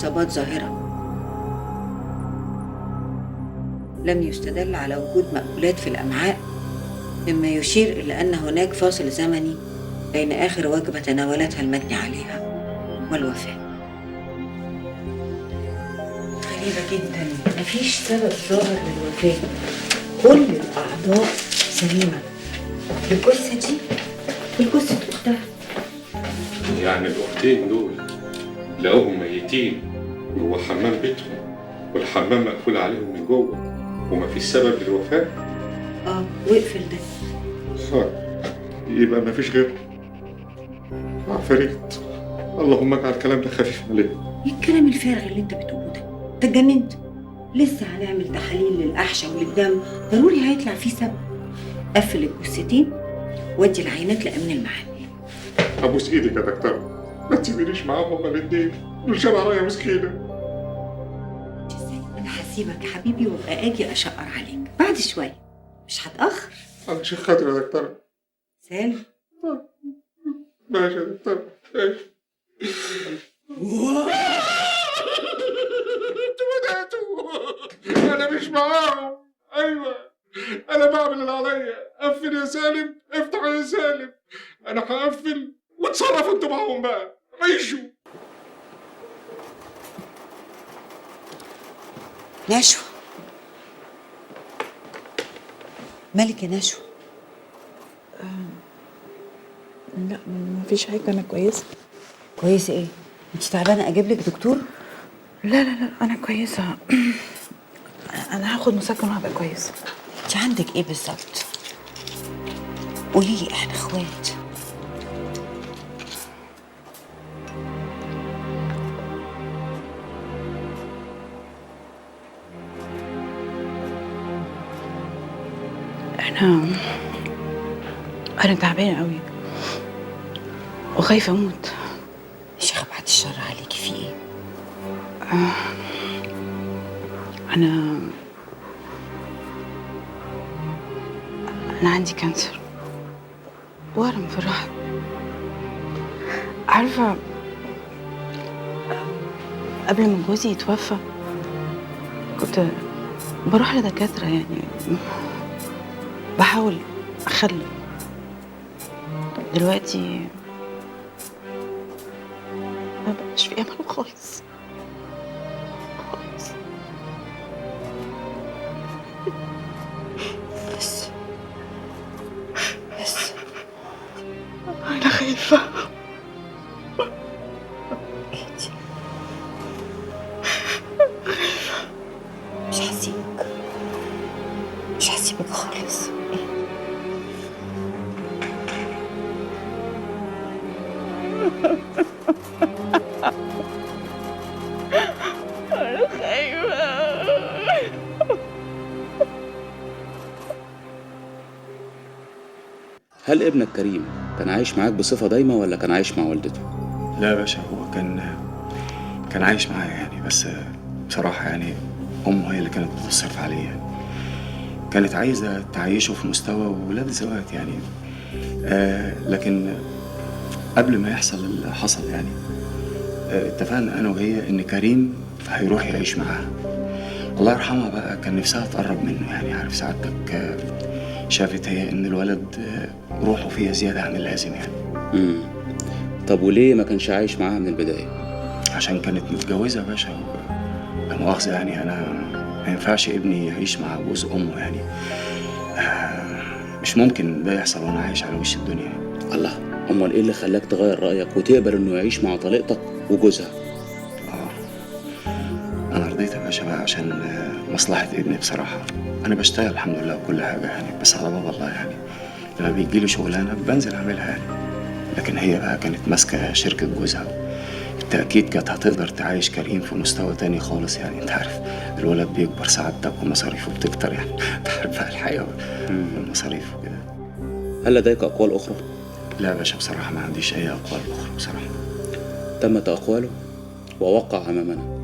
إصابات ظاهرة. لم يستدل على وجود مأكولات في الأمعاء، مما يشير إلى أن هناك فاصل زمني بين آخر وجبة تناولتها المجني عليها والوفاة. غريبة جدا، مفيش سبب ظاهر للوفاة، كل الأعضاء سليمة. الجثة دي والجثة أختها. يعني الأختين دول لقوهم ميتين جوه حمام بيتهم، والحمام مقفول عليهم من جوه ومفيش سبب للوفاة؟ واقفل ده. يبقى مفيش غيره. عفاريت. اللهم اجعل الكلام ده خفيف عليه. ايه الكلام الفارغ اللي انت بتقوله ده؟ انت اتجننت؟ لسه هنعمل تحاليل للأحشاء وللدم، ضروري هيطلع فيه سبب. قفل الجثتين ودي العينات لأمن المحل. ابوس ايدك يا دكتور، ما تسيبينيش معاهم هما الاثنين، دول شبع رايه مسكينه. انا هسيبك يا حبيبي وابقى اجي اشقر عليك بعد شويه، مش هتاخر. علشان خاطر يا دكتور. سالم. ماشي يا دكتور، ماشي. انتوا بدأتوا. انا مش معاهم. ايوه انا بعمل اللي عليا. قفل يا سالم، افتح يا سالم. انا هقفل واتصرفوا انتوا معاهم بقى، عيشوا. نشوى، مالك يا نشوى؟ لا مفيش حاجة، أنا كويسة. كويسه ايه؟ انت تعبانه اجيب لك دكتور؟ لا أنا كويسة. أنا هاخد مسكن وهبقى كويسة. انت عندك ايه بالظبط؟ قولي لي، احنا اخوات. أنا تعبانة قوي وخايفة أموت. يا شيخه بعد الشر عليكي، في ايه؟ أنا عندي كانسر، ورم في الرحم. عارفة قبل ما جوزي يتوفى كنت بروح لدكاترة، يعني بحاول أخلف. دلوقتي ما بقاش في أمل خالص خالص. بس أنا خايفة. اهدي، مش هسيبك، مش هسيبك خالص. أنا خايفة. هل ابنك كريم كان عايش معاك بصفة دايمة ولا كان عايش مع والدته؟ لا يا باشا، هو كان عايش معايا يعني، بس بصراحة يعني أمه هي اللي كانت بتصرف عليه يعني. كانت عايزة تعيشه في مستوى ولاد الزواج يعني. لكن قبل ما يحصل اللي حصل يعني اتفقنا أنا وهي إن كريم هيروح يعيش معاها. الله يرحمها بقى كان نفسها تقرب منه، يعني عارف سعادتك، شافت هي إن الولد روحه فيها زيادة عن اللازم يعني. طب وليه ما كانش عايش معاها من البداية؟ عشان كانت متجوزة يا باشا. لا مؤاخذة يعني، أنا ما ينفعش ابني يعيش مع جوز أمه يعني. مش ممكن ده يحصل وأنا عايش على وش الدنيا يعني. الله، أمال إيه اللي خلاك تغير رأيك وتقبل إنه يعيش مع طليقتك وجوزها؟ أنا رضيت يا باشا بقى عشان مصلحة ابني بصراحة. أنا بشتغل الحمد لله وكل حاجة يعني، بس على باب الله يعني. لما بيجيلي شغلانة بنزل أعملها يعني. لكن هي بقى كانت ماسكة شركة جوزها، بالتأكيد كانت هتقدر تعيش كريم في مستوى تاني خالص يعني. انت عارف الولد بيكبر سعادتك ومصاريفه بتكتر يعني. انت عارف بقى الحياة والمصاريف وكده. هل لديك أقوال أخرى؟ لا يا باشا، بصراحة ما عنديش أي أقوال أخرى بصراحة. تمت أقواله ووقع أمامنا.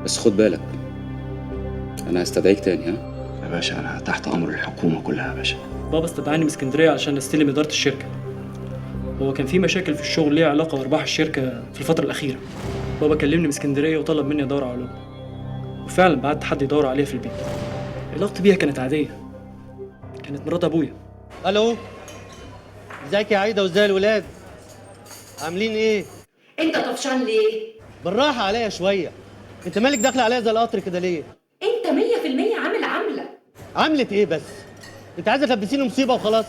بس خد بالك، أنا هستدعيك تاني. ها؟ يا باشا انا تحت امر الحكومه كلها يا باشا. بابا استدعاني من اسكندريه علشان استلم اداره الشركه. هو كان في مشاكل في الشغل ليها علاقه بارباح الشركه في الفتره الاخيره. بابا كلمني من اسكندريه وطلب مني ادور على لبنى، وفعلا بعت حد يدور عليها في البيت. علاقتي بيها كانت عاديه، كانت مرات ابويا. الو، ازيك يا عايده وازاي الولاد؟ عاملين ايه؟ انت طفشان ليه؟ بالراحه عليا شويه. انت مالك داخله عليا زي القطر كده ليه؟ انت 100% عامل عامله. عملت ايه بس؟ انت عايزه تلبسيني مصيبه وخلاص؟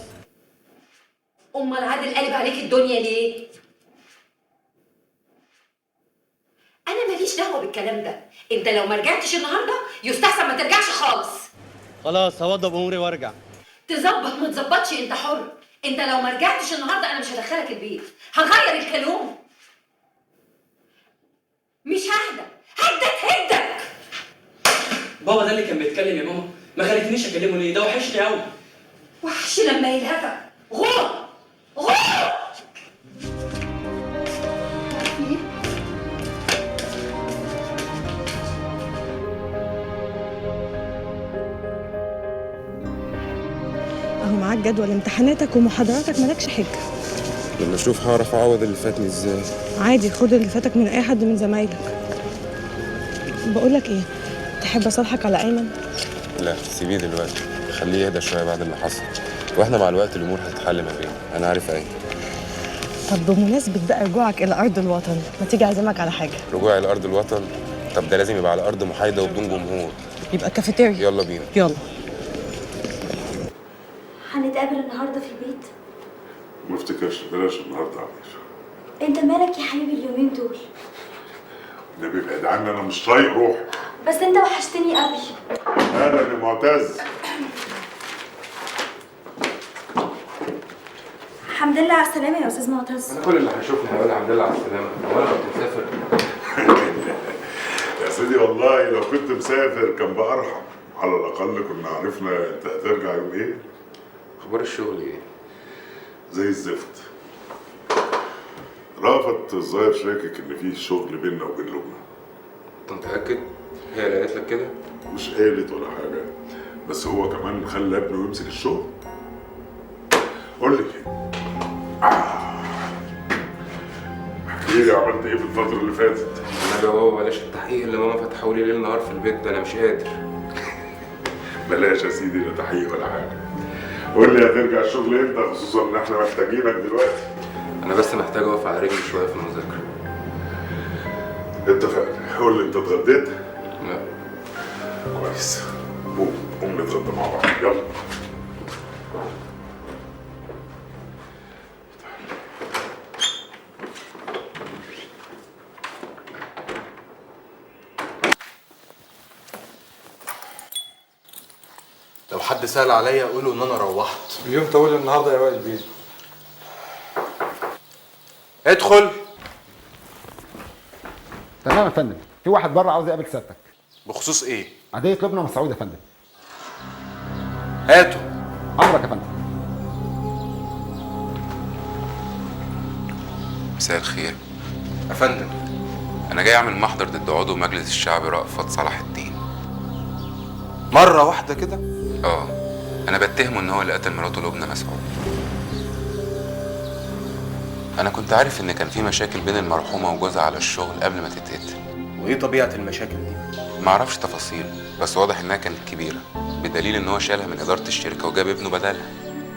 امال عادل قلب عليك الدنيا ليه؟ انا ماليش دعوه بالكلام ده. انت لو ما رجعتش النهارده يستحسن ما ترجعش خالص. خلاص هوضب اموري وارجع. تظبط ما تظبطش انت حر. انت لو ما رجعتش النهارده انا مش هدخلك البيت، هغير الكلام. مش ههدك. بابا ده اللي كان بيتكلم يا ماما، ما خليتنيش اكلمه ليه؟ ده وحشني قوي. وحش لما يلهفك. غور. اهو معاك جدول امتحاناتك ومحاضراتك، مالكش حجه. لما اشوف هعرف اعوض اللي فاتني ازاي. عادي، خد اللي فاتك من اي حد من زمايلك. بقولك ايه، تحب اصالحك على ايمن؟ لا سيبيه دلوقتي، خليه يهدى شويه بعد اللي حصل، واحنا مع الوقت الامور هتتحل ما بيننا، انا عارف ايه. طب بمناسبه بقى رجوعك الى ارض الوطن، ما تيجي اعزمك على حاجه؟ رجوعي لارض الوطن؟ طب ده لازم يبقى على ارض محايده وبدون جمهور. يبقى كافيتيريا. يلا بينا. يلا. هنتقابل النهارده في البيت؟ ما افتكرش، بلاش النهارده عمير. انت مالك يا حبيبي اليومين دول؟ النبي ابعد عني، انا مش طايق روحي. بس انت وحشتني قوي. اهلا يا معتز. الحمد لله على السلامه يا استاذ معتز. انا كل اللي هيشوفني هيقول الحمد لله على السلامه، هو انا كنت مسافر؟ يا سيدي والله لو كنت مسافر كان بقى ارحم، على الاقل كنا عرفنا انت هترجع يوم ايه. اخبار الشغل ايه؟ زي الزفت. رافت الظاهر شاكك ان في شغل بيننا وبين لبنى. انت متاكد؟ هي اللي قالت لك كده؟ مش قالت ولا حاجه، بس هو كمان خلى ابنه يمسك الشغل. قول لي احكي لي عملت ايه في الفتره اللي فاتت؟ انا يا بابا بلاش التحقيق اللي ماما فتحوا لي ليل نهار في البيت ده، انا مش قادر. بلاش يا سيدي لا تحقيق ولا حاجه. قول لي هترجع الشغل امتى، خصوصا ان احنا محتاجينك دلوقتي. انا بس محتاج اقف على رجلي شويه في المذاكره. اتفقنا. قول لي انت اتغديت؟ لا. كويس. قوم نتغدى مع بعض، يلا. لو حد سأل عليا قولوا ان انا روحت. اليوم طويل النهارده يا وائل بيه. ادخل. تمام يا فندم، في واحد بره عاوز يقابل سيادتك. بخصوص ايه؟ عادية لبنى مسعود يا فندم. هاته. امرك يا فندم. مساء الخير يا فندم. انا جاي اعمل محضر ضد عضو مجلس الشعب رأفت صلاح الدين. مرة واحدة كده؟ انا بتهمه ان هو اللي قتل مراته لبنى مسعود. انا كنت عارف ان كان في مشاكل بين المرحومه وجوزها على الشغل قبل ما تتقتل. وايه طبيعة المشاكل دي؟ معرفش تفاصيل، بس واضح انها كانت كبيره، بدليل ان هو شالها من اداره الشركه وجاب ابنه بدلها.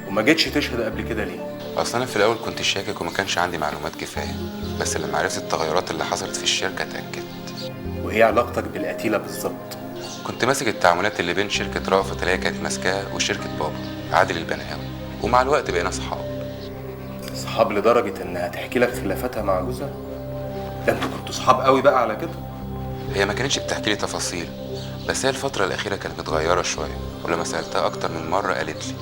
وما جيتش تشهد قبل كده ليه؟ اصل انا في الاول كنت شاكك وما كانش عندي معلومات كفايه، بس لما عرفت التغيرات اللي حصلت في الشركه اتاكدت. وايه علاقتك بالقتيلة بالظبط؟ كنت ماسك التعاملات اللي بين شركه رأفت اللي هي كانت ماسكاها وشركه بابا عادل البنهاوي، ومع الوقت بقينا صحاب. صحاب لدرجة انها تحكي لك خلافاتها مع جوزها؟ ده انتوا كنتوا صحاب قوي بقى على كده؟ هي ما كانتش بتحكي لي تفاصيل، بس هي الفتره الاخيره كانت متغيره شويه، ولما سالتها اكتر من مره قالت لي